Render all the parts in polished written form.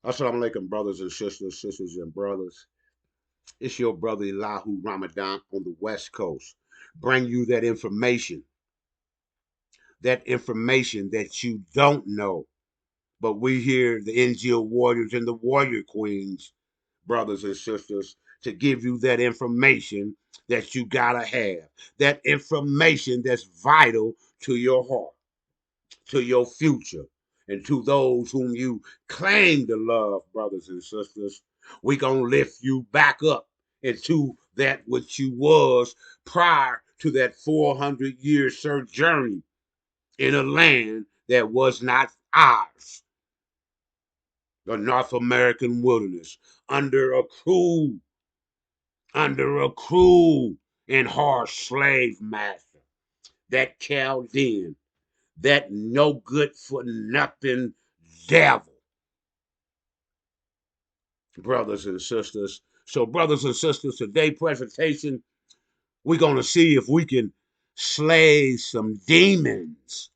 Assalamu alaikum, brothers and sisters, sisters and brothers. It's your brother Elahu Ramadan on the West Coast. Bring you that information that you don't know. But we here, the Injil warriors and the warrior queens, brothers and sisters, to give you that information that you gotta have. That information that's vital to your heart, to your future, and to those whom you claim to love, brothers and sisters. We gonna lift you back up into that which you was prior to that 400-year sojourn in a land that was not ours, the North American wilderness, under a cruel and harsh slave master, that Chaldean, that no good for nothing devil, brothers and sisters. So, brothers and sisters, today's presentation, we're going to see if we can slay some demons.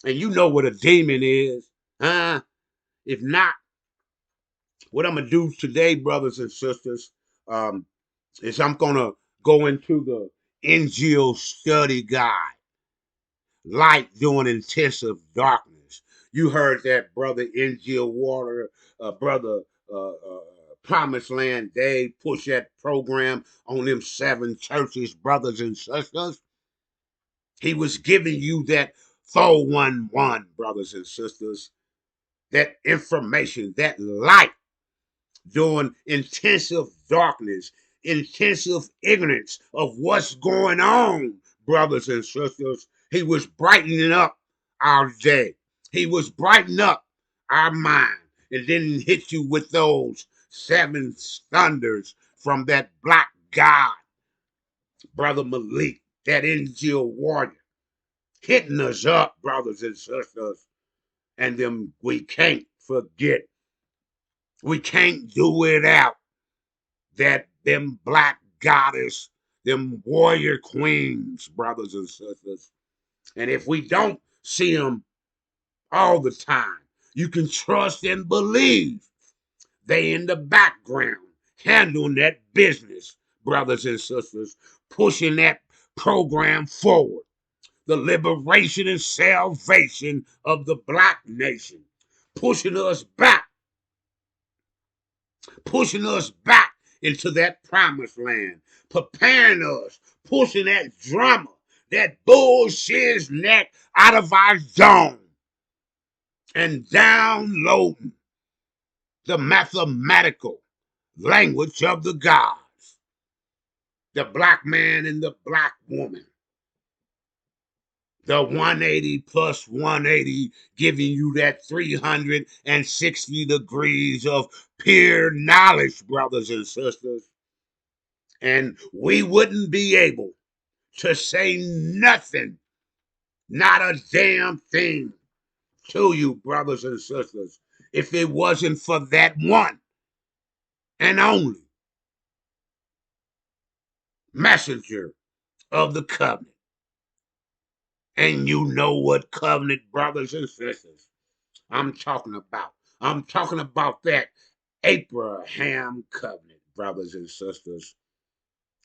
And you know what a demon is, huh? If not, what I'm going to do today, brothers and sisters, um, is I'm going to go into the Injil study guide, light during intensive darkness. You heard that, brother Injil Water, brother Promised Land Dave push that program on them 7 churches, brothers and sisters. He was giving you that 411, brothers and sisters, that information, that light during intensive darkness, intensive ignorance of what's going on, brothers and sisters. He was brightening up our day. He was brightening up our mind. And then hit you with those 7 thunders from that black God, Brother Malik, that Injil warrior, hitting us up, brothers and sisters. And them we can't forget. We can't do without that them black goddess, them warrior queens, brothers and sisters. And if we don't see them all the time, you can trust and believe they in the background handling that business, brothers and sisters, pushing that program forward. The liberation and salvation of the black nation, pushing us back into that promised land, preparing us, pushing that drama, that bullshit neck out of our zone, and downloading the mathematical language of the gods, the black man and the black woman, the 180 plus 180, giving you that 360 degrees of pure knowledge, brothers and sisters. And we wouldn't be able to say nothing, not a damn thing to you, brothers and sisters, if it wasn't for that one and only messenger of the covenant. And you know what covenant, brothers and sisters, I'm talking about. I'm talking about that Abraham covenant, brothers and sisters.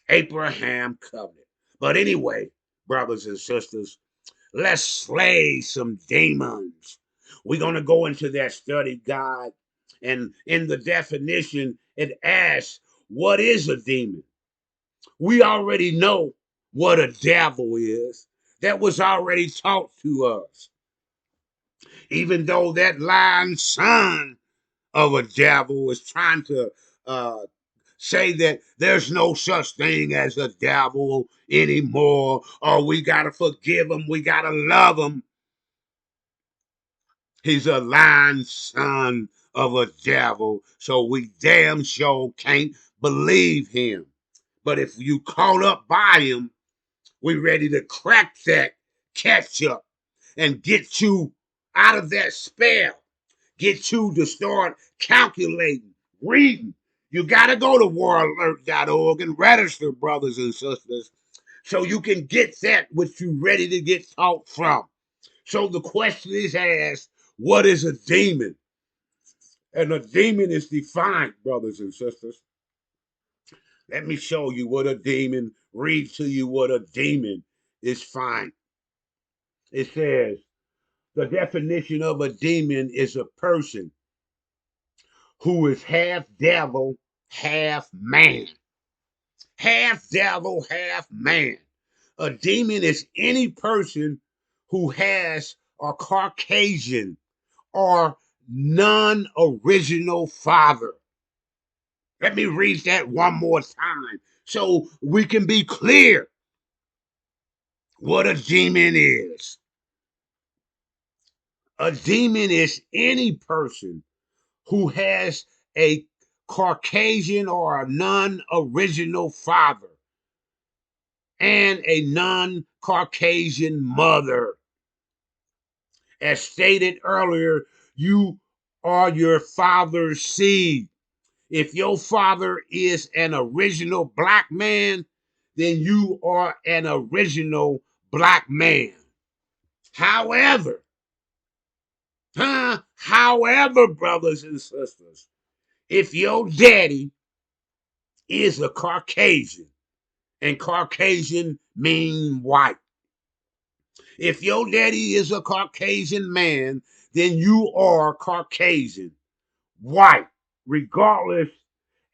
Abraham covenant. But anyway, brothers and sisters, let's slay some demons. We're going to go into that study guide. And in the definition, it asks, what is a demon? We already know what a devil is. That was already taught to us. Even though that lying son of a devil was trying to uh, say that there's no such thing as a devil anymore, or we got to forgive him, we got to love him. He's a lying son of a devil, so we damn sure can't believe him. But if you caught up by him, we ready to crack that catch up and get you out of that spell. Get you to start calculating, reading. You got to go to worldalert.org and register, brothers and sisters, so you can get that which you ready to get taught from. So the question is asked, what is a demon? And a demon is defined, brothers and sisters. Let me show you what a demon, read to you what a demon is fine. It says, the definition of a demon is a person who is half devil, half man. Half devil, half man. A demon is any person who has a Caucasian or non original father. Let me read that one more time so we can be clear what a demon is. A demon is any person who has a Caucasian or a non original father and a non Caucasian mother. As stated earlier, you are your father's seed. If your father is an original black man, then you are an original black man. However, brothers and sisters, if your daddy is a Caucasian, and Caucasian mean white. If your daddy is a Caucasian man, then you are Caucasian, white, regardless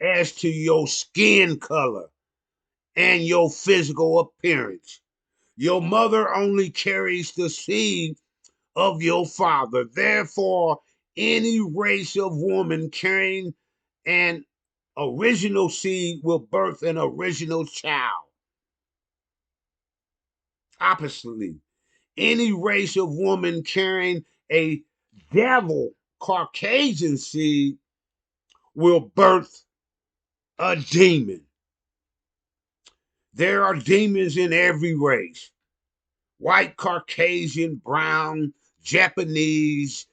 as to your skin color and your physical appearance. Your mother only carries the seed of your father. Therefore, any race of woman carrying an original seed will birth an original child. Oppositely, any race of woman carrying a devil Caucasian seed will birth a demon. There are demons in every race. White, Caucasian, brown, Japanese,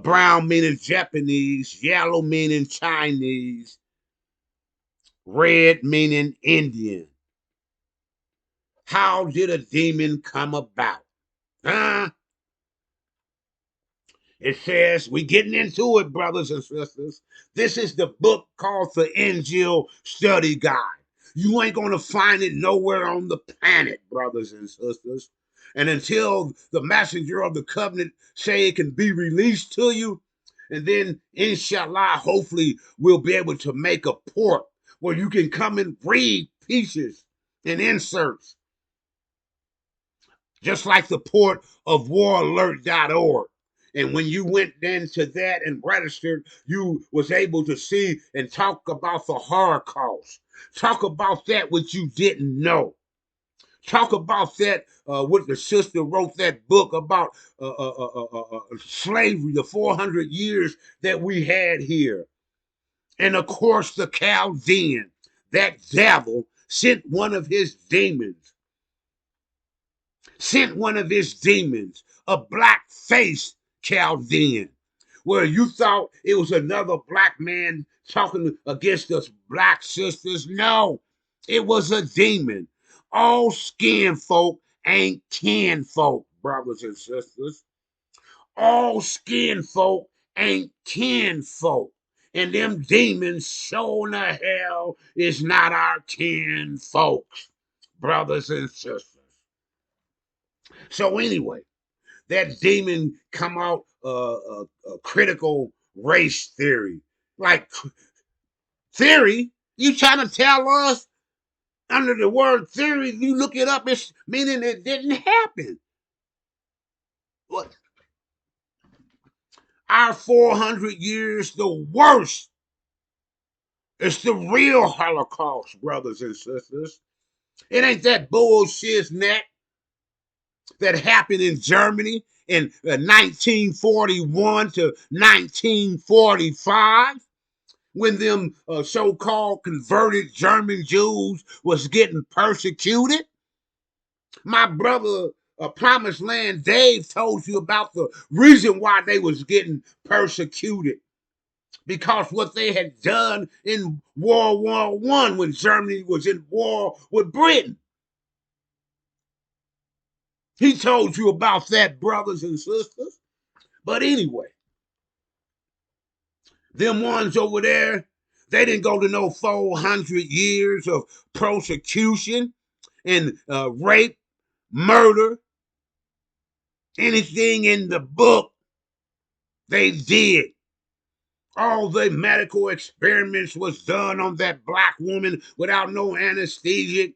brown meaning Japanese, yellow meaning Chinese, red meaning Indian. How did a demon come about? Huh? It says, we getting into it, brothers and sisters. This is the book called the Injil Study Guide. You ain't going to find it nowhere on the planet, brothers and sisters. And until the messenger of the covenant say it can be released to you, and then inshallah, hopefully we'll be able to make a port where you can come and read pieces and inserts, just like the port of waralert.org. And when you went into that and registered, you was able to see and talk about the Holocaust. Talk about that which you didn't know. Talk about that what the sister wrote that book about slavery, the 400 years that we had here. And of course, the Chaldean, that devil, sent one of his demons, a black-faced Chaldean, where you thought it was another black man talking against us black sisters. No, it was a demon. All skin folk ain't kin folk, brothers and sisters. All skin folk ain't kin folk. And them demons sure the hell is not our kin folks, brothers and sisters. So anyway, that demon come out critical race theory. Like theory, you trying to tell us under the word theory, you look it up, it's meaning it didn't happen. What? Our 400 years, the worst. It's the real Holocaust, brothers and sisters. It ain't that bullshit neck that happened in Germany in 1941 to 1945 when them so-called converted German Jews was getting persecuted. My brother, Promised Land Dave, told you about the reason why they was getting persecuted. Because what they had done in World War I when Germany was in war with Britain. He told you about that, brothers and sisters. But anyway, Them ones over there, they didn't go to no 400 years of persecution and rape, murder, anything in the book they did. All the medical experiments was done on that black woman without no anesthesia,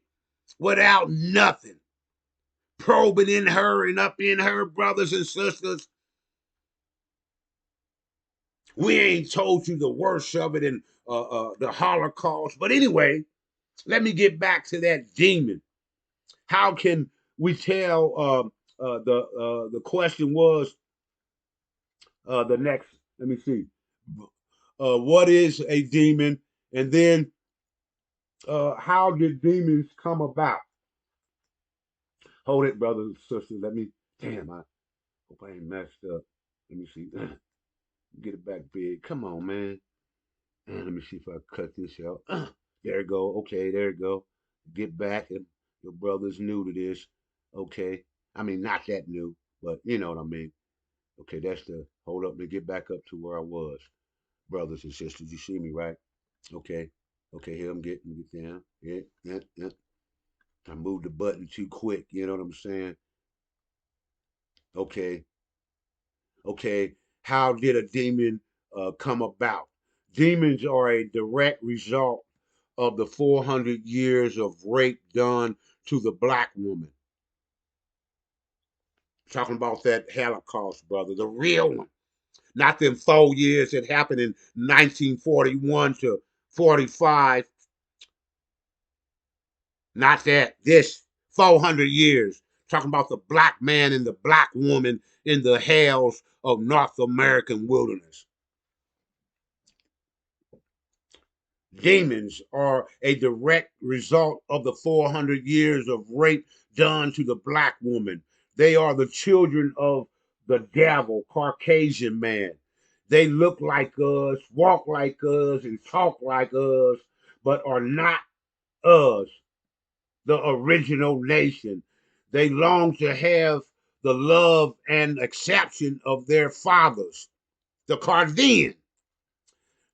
without nothing. Probing in her and up in her, brothers and sisters. We ain't told you the worst of it in the Holocaust. But anyway, let me get back to that demon. How can we tell? The question was the next. Let me see. What is a demon? And then how did demons come about? Hold it, brothers and sisters. Let me. Damn, I hope I ain't messed up. Let me see. Get it back big. Come on, man. Let me see if I cut this out. There it go. Okay, there it go. Get back. And your brother's new to this. Okay. I mean, not that new, but you know what I mean. Okay, that's the hold up and get back up to where I was. Brothers and sisters, you see me, right? Okay. Okay, here I'm getting get down. Yeah, yeah, yeah. I moved the button too quick, you know what I'm saying? Okay. Okay. How did a demon come about? Demons are a direct result of the 400 years of rape done to the black woman. Talking about that Holocaust, brother, the real one. Not them 4 years that happened in 1941 to 45. Not that. This 400 years. Talking about the black man and the black woman in the hells of North American wilderness. Demons are a direct result of the 400 years of rape done to the black woman. They are the children of the devil, Caucasian man. They look like us, walk like us, and talk like us, but are not us, the original nation. They long to have the love and acceptance of their fathers, the Chaldean.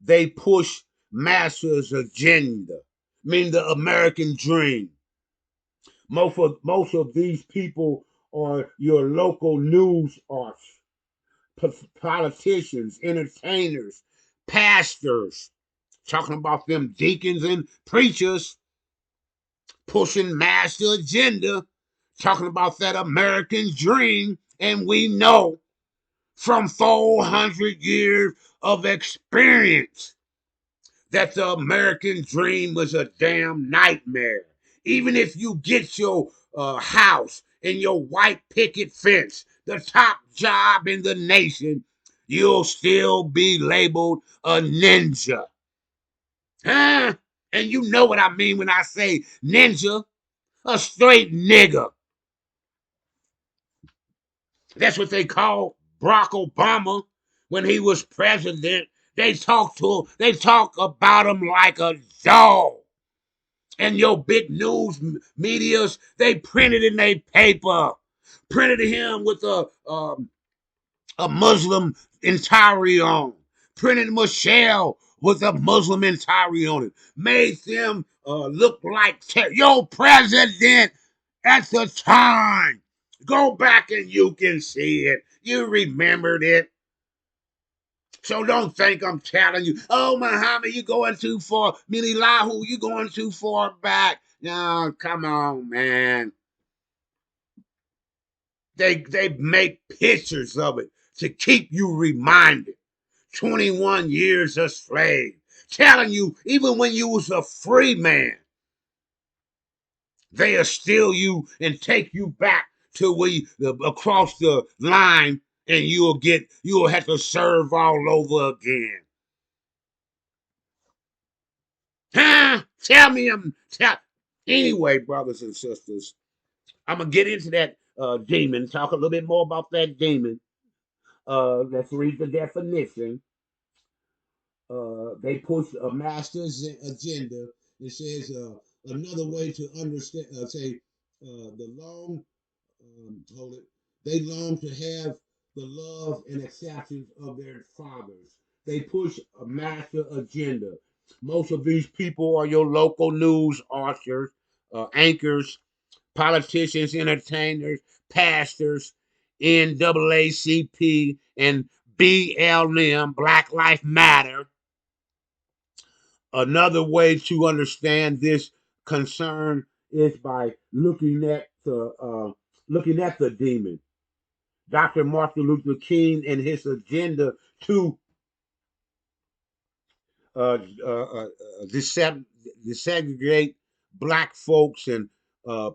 They push Massa's agenda, mean the American dream. Most of these people are your local news arts, politicians, entertainers, pastors, talking about them deacons and preachers pushing master agenda, talking about that American dream. And we know from 400 years of experience that the American dream was a damn nightmare. Even if you get your house and your white picket fence, the top job in the nation, you'll still be labeled a ninja. Huh? And you know what I mean when I say ninja, a straight nigger. That's what they call Barack Obama when he was president. They talk about him like a dog. And your big news medias, they printed in their paper, printed him with a Muslim entirety on, printed Michelle with a Muslim entirety on it, made them look like your president at the time. Go back and you can see it. You remembered it. So don't think I'm telling you, oh, Muhammad, you going too far. Mililahu, you going too far back. No, come on, man. They make pictures of it to keep you reminded. 21 years a slave. Telling you, even when you was a free man, they'll steal you and take you back to across the line, and you'll have to serve all over again. Huh? Tell me anyway, brothers and sisters. I'm gonna get into that demon, talk a little bit more about that demon. Let's read the definition. They push a master's agenda. It says another way to understand, say, the long, hold it, they long to have the love and acceptance of their fathers. They push a master agenda. Most of these people are your local news authors, anchors, politicians, entertainers, pastors, NAACP, and BLM, Black Lives Matter. Another way to understand this concern is by looking at the demon. Dr. Martin Luther King and his agenda to uh, uh, uh, desegregate black folks and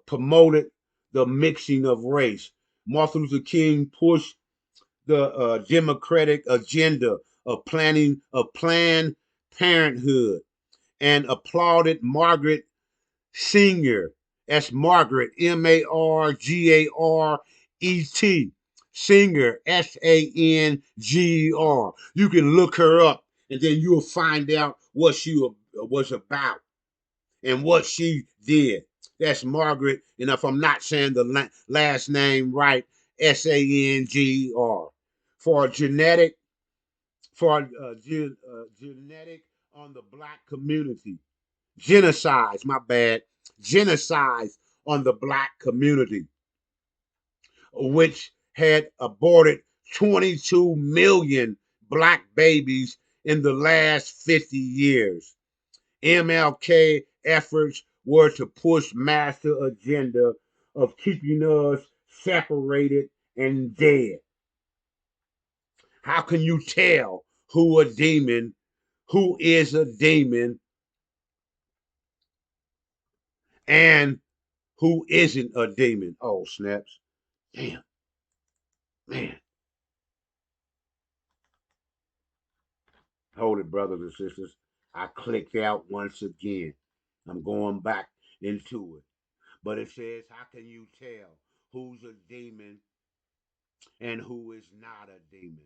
promoted the mixing of race. Martin Luther King pushed the democratic agenda of Planned Parenthood and applauded Margaret Senior. That's Margaret, Margaret, Singer, Sanger. You can look her up and then you'll find out what she was about and what she did. That's Margaret, and if I'm not saying the last name right, Sanger. For genetic, genetic on the black community. Genocides, my bad, genocides on the black community, which had aborted 22 million black babies in the last 50 years. MLK efforts were to push master agenda of keeping us separated and dead. How can you tell who is a demon, and who isn't a demon? Oh, snaps. Damn, man. Hold it, brothers and sisters. I clicked out once again. I'm going back into it. But it says, how can you tell who's a demon and who is not a demon?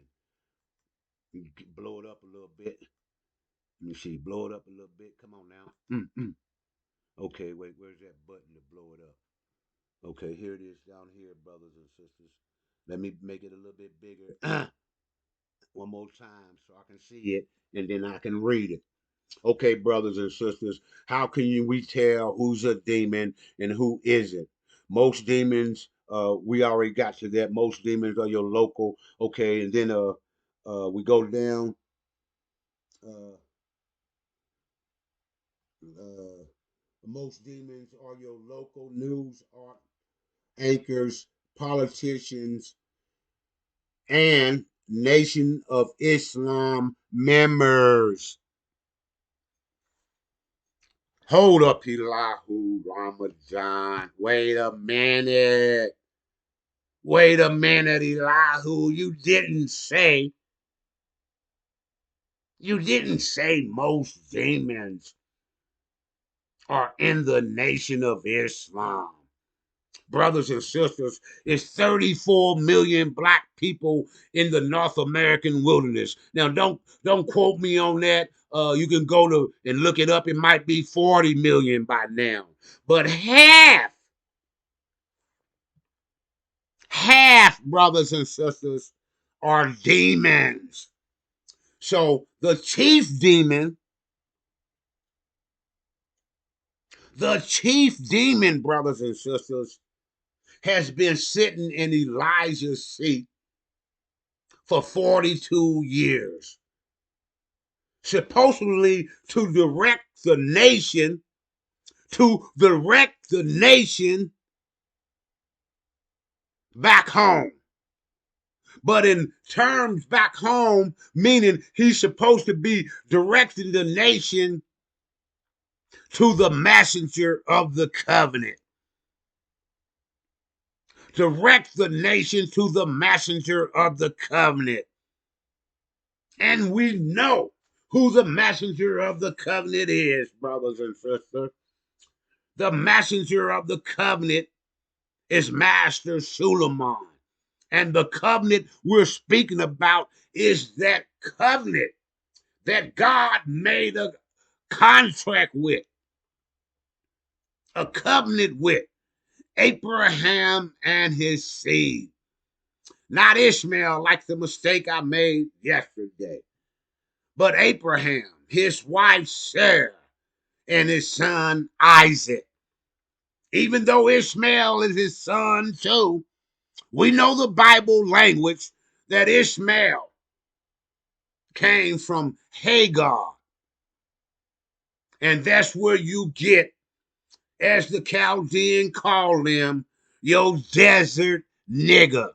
You blow it up a little bit. Let me see. Blow it up a little bit. Come on now. Mm-mm. Okay, wait. Where's that button to blow it up? Okay, here it is down here, brothers and sisters. Let me make it a little bit bigger. One more time so I can see it and then I can read it. Okay, brothers and sisters, how can we tell who's a demon and who isn't? Most demons, we already got to that. Most demons are your local. Okay, and then we go down. Uh, uh, most demons are your local news art anchors, politicians, and Nation of Islam members. Hold up, Elihu Ramadan. Wait a minute. Wait a minute, Elihu. You didn't say most demons are in the Nation of Islam. Brothers and sisters, it's 34 million black people in the North American wilderness. Now, don't quote me on that. You can go to and look it up. It might be 40 million by now. But half, brothers and sisters, are demons. So the chief demon, brothers and sisters, has been sitting in Elijah's seat for 42 years, supposedly to direct the nation back home. But in terms back home, meaning he's supposed to be directing the nation to the messenger of the covenant. Direct the nation to the messenger of the covenant. And we know who the messenger of the covenant is, brothers and sisters. The messenger of the covenant is Master Suleiman. And the covenant we're speaking about is that covenant that God made a contract with, a covenant with Abraham and his seed. Not Ishmael, like the mistake I made yesterday. but Abraham, his wife Sarah, and his son Isaac. Even though Ishmael is his son too, we know the Bible language that Ishmael came from Hagar. And that's where you get, as the Chaldean called them, your desert nigger.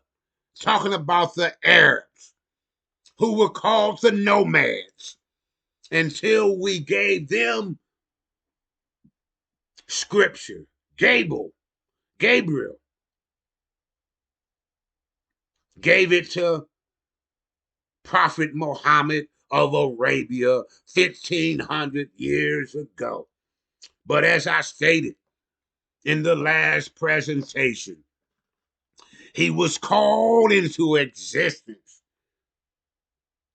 Talking about the Arabs who were called the nomads until we gave them scripture. Gabriel gave it to Prophet Muhammad of Arabia 1,500 years ago. But as I stated in the last presentation, he was called into existence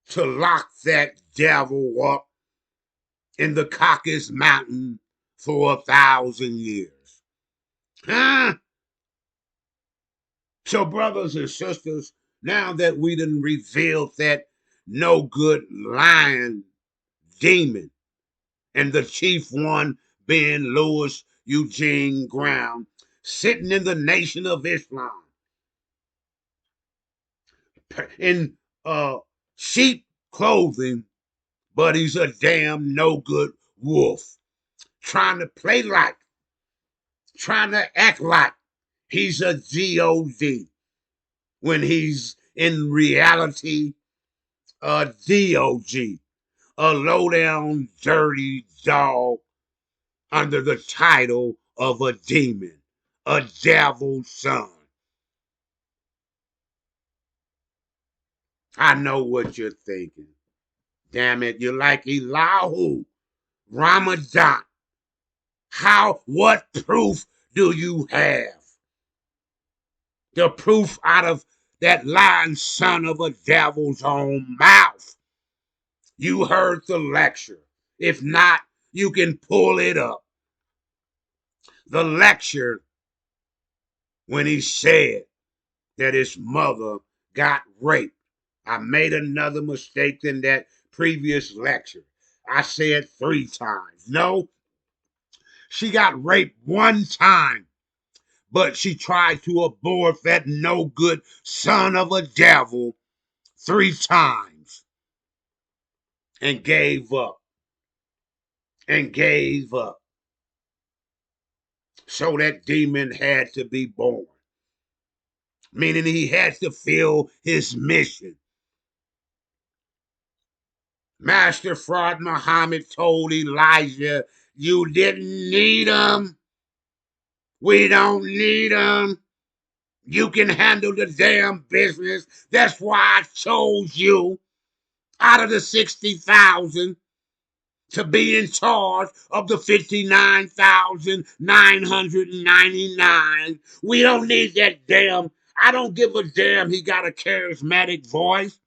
to lock that devil up in the Caucasus Mountain for 1,000 years. Huh? So, brothers and sisters, now that we done revealed that no good lion demon, and the chief one being Louis Eugene Graham, sitting in the Nation of Islam in sheep clothing, but he's a damn no good wolf, trying to play like, trying to act like he's a God when he's in reality a DOG, a low down dirty dog under the title of a demon, a devil's son. I know what you're thinking. Damn it, you're like Elihu Ramadan. What proof do you have? The proof out of that lying son of a devil's own mouth. You heard the lecture. If not, you can pull it up. The lecture when he said that his mother got raped. I made another mistake in that previous lecture. I said 3 times. No, she got raped 1 time, but she tried to abort that no good son of a devil 3 times and gave up. And gave up. So that demon had to be born, meaning he had to fill his mission. Master Fraud Muhammad told Elijah, you didn't need him. We don't need him. You can handle the damn business. That's why I chose you out of the 60,000 to be in charge of the 59,999. We don't need that damn. I don't give a damn he got a charismatic voice.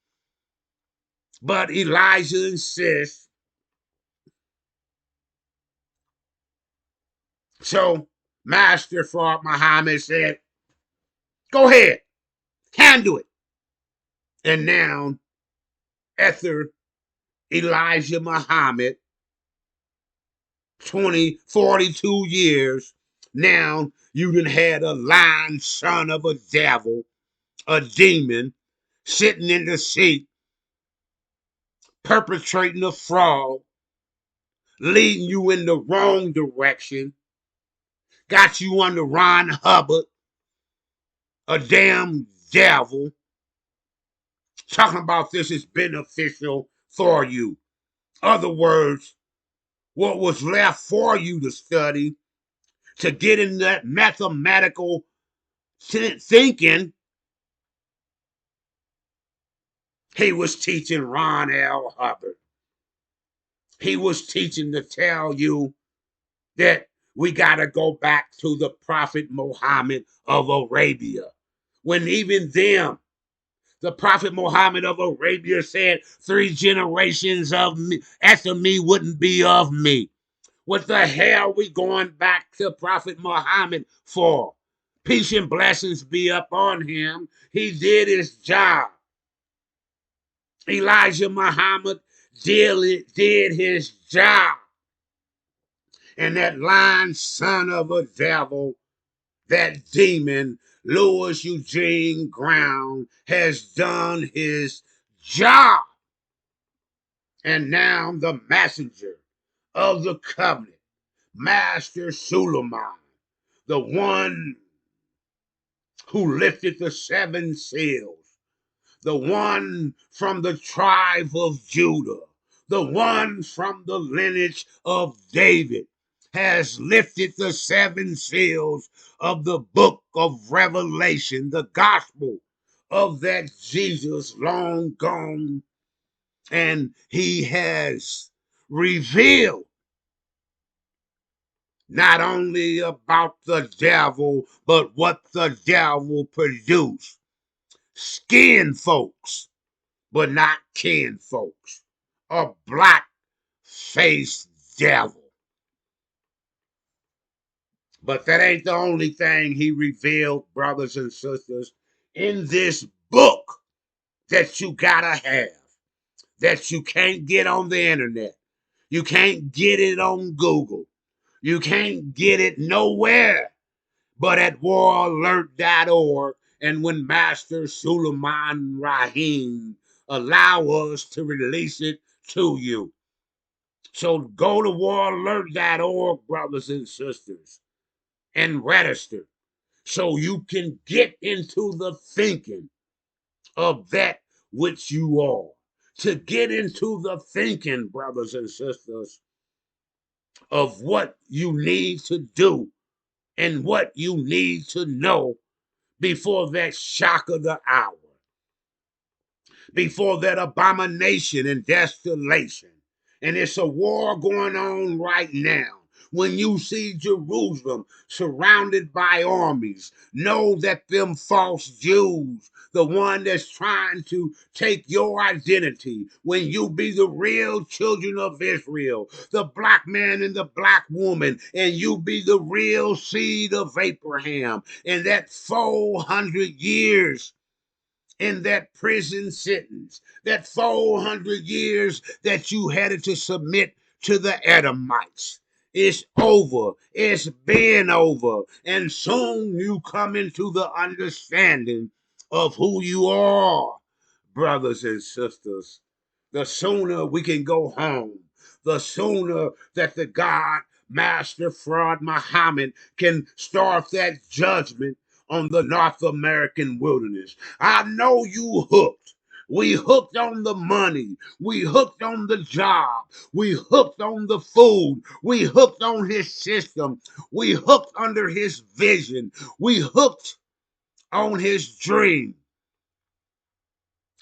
But Elijah insists. So Master Fraud Muhammad said, go ahead, handle it. And now, after Elijah Muhammad, 42 years, now you done had a lying son of a devil, a demon, sitting in the seat, perpetrating a fraud, leading you in the wrong direction, got you under Ron Hubbard, a damn devil. Talking about this is beneficial for you. Other words, what was left for you to study, to get in that mathematical thinking, he was teaching Ron L. Hubbard. He was teaching to tell you that we got to go back to the Prophet Muhammad of Arabia. When even them, the Prophet Muhammad of Arabia said 3 generations of me, after me wouldn't be of me. What the hell are we going back to Prophet Muhammad for? Peace and blessings be up on him. He did his job. Elijah Muhammad did his job. And that lying son of a devil, that demon, Louis Eugene Brown, has done his job. And now the messenger of the covenant, Master Suleiman, the one who lifted the seven seals, the one from the tribe of Judah, the one from the lineage of David, has lifted the seven seals of the book of Revelation, the gospel of that Jesus long gone, and he has revealed not only about the devil, but what the devil produced. Skin folks, but not kin folks. A black-faced devil. But that ain't the only thing he revealed, brothers and sisters, in this book that you gotta have, that you can't get on the internet. You can't get it on Google. You can't get it nowhere but at waralert.org. And when Master Suleiman Rahim allow us to release it to you. So go to waralert.org, brothers and sisters, and register so you can get into the thinking of that which you are. To get into the thinking, brothers and sisters, of what you need to do and what you need to know before that shock of the hour, before that abomination and desolation. And it's a war going on right now. When you see Jerusalem surrounded by armies, know that them false Jews, the one that's trying to take your identity, when you be the real children of Israel, the black man and the black woman, and you be the real seed of Abraham, and that 400 years in that prison sentence, that 400 years that you had to submit to the Edomites. It's over. It's been over. And soon you come into the understanding of who you are, brothers and sisters. The sooner we can go home, the sooner that the God, Master Fraud Muhammad, can start that judgment on the North American wilderness. I know you hooked. We hooked on the money. We hooked on the job. We hooked on the food. We hooked on his system. We hooked under his vision. We hooked on his dream.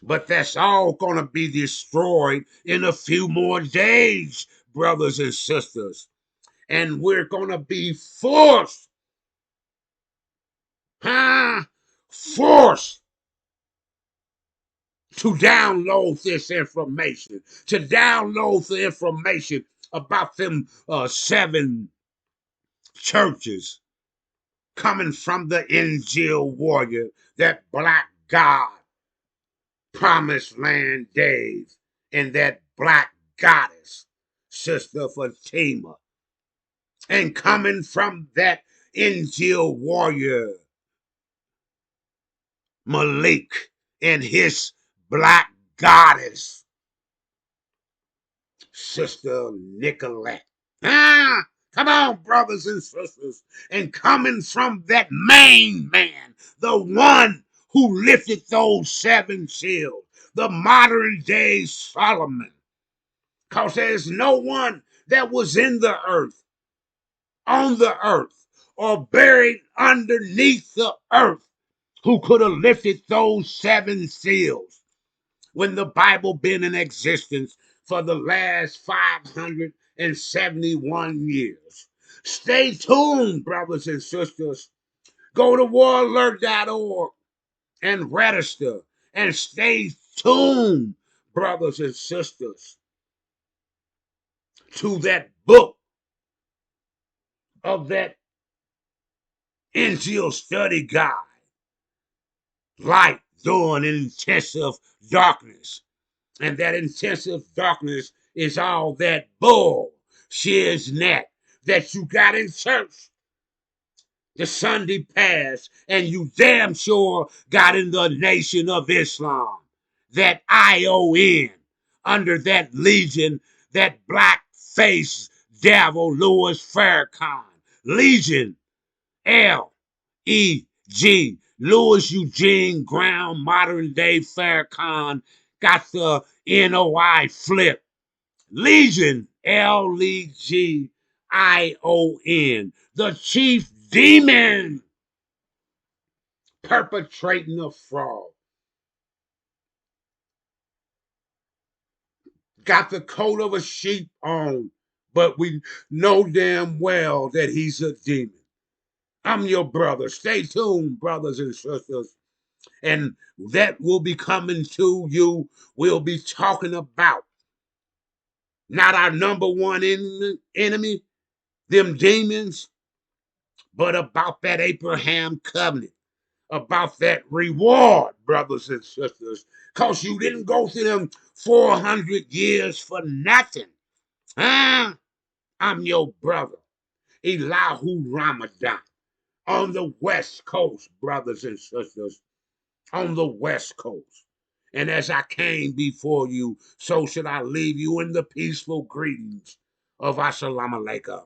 But that's all going to be destroyed in a few more days, brothers and sisters. And we're going to be forced, forced to download this information, to download the information about them seven churches coming from the Injil warrior, that black God, promised land Dave, and that black goddess, Sister Fatima, and coming from that Injil warrior, Malik, and his black goddess, Sister Nicolette. Come on, brothers and sisters. And coming from that main man, the one who lifted those seven seals, the modern day Solomon. Because there's no one that was in the earth, on the earth, or buried underneath the earth who could have lifted those seven seals when the Bible been in existence for the last 571 years. Stay tuned, brothers and sisters. Go to waralert.org and register, and stay tuned, brothers and sisters, to that book of that Injil study guide, Light during intensive darkness. And that intensive darkness is all that bull shiznit that you got in church the Sunday past, and you damn sure got in the Nation of Islam. That ION under that legion, that black face devil Louis Farrakhan. Legion, L-E-G. Louis Eugene Graham, modern day Farrakhan, got the NOI flip. Legion, L-E-G-I-O-N, the chief demon perpetrating a fraud. Got the coat of a sheep on, but we know damn well that he's a demon. I'm your brother. Stay tuned, brothers and sisters. And that will be coming to you. We'll be talking about not our number one enemy, them demons, but about that Abraham covenant, about that reward, brothers and sisters, because you didn't go through them 400 years for nothing. Huh? I'm your brother, Elihu Ramadan, on the West Coast, brothers and sisters, on the West Coast. And as I came before you, so should I leave you in the peaceful greetings of Assalamu alaikum.